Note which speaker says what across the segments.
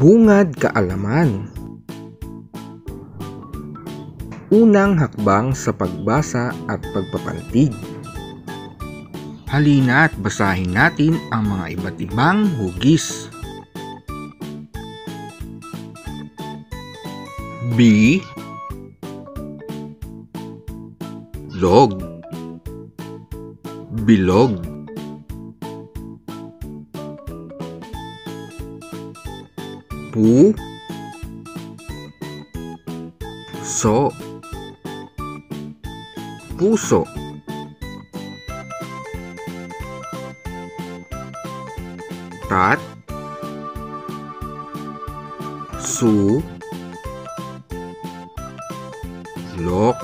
Speaker 1: Bungad kaalaman. Unang hakbang sa pagbasa at pagpapantig. Halina at basahin natin ang mga iba't ibang hugis. Log, bilog. Puso. Lok,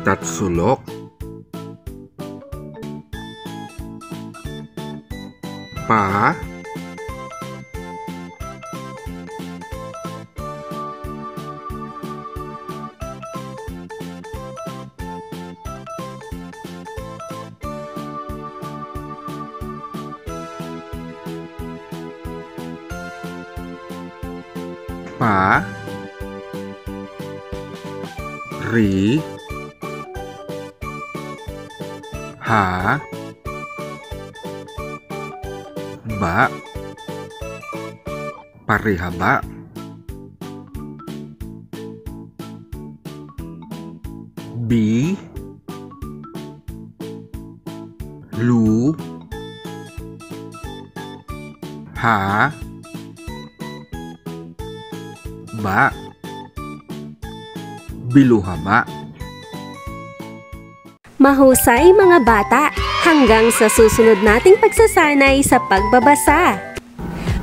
Speaker 1: tatsulok. Ri, ha, ba, parihaba. Lu, ha, ba, biluhaba.
Speaker 2: Mahusay mga bata, hanggang sa susunod nating pagsasanay sa pagbabasa.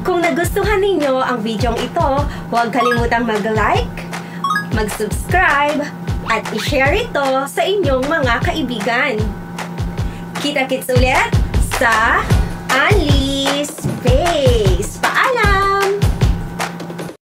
Speaker 2: Kung nagustuhan ninyo ang videong ito, huwag kalimutang mag-like, mag-subscribe, at i-share ito sa inyong mga kaibigan. Kita-kits ulit sa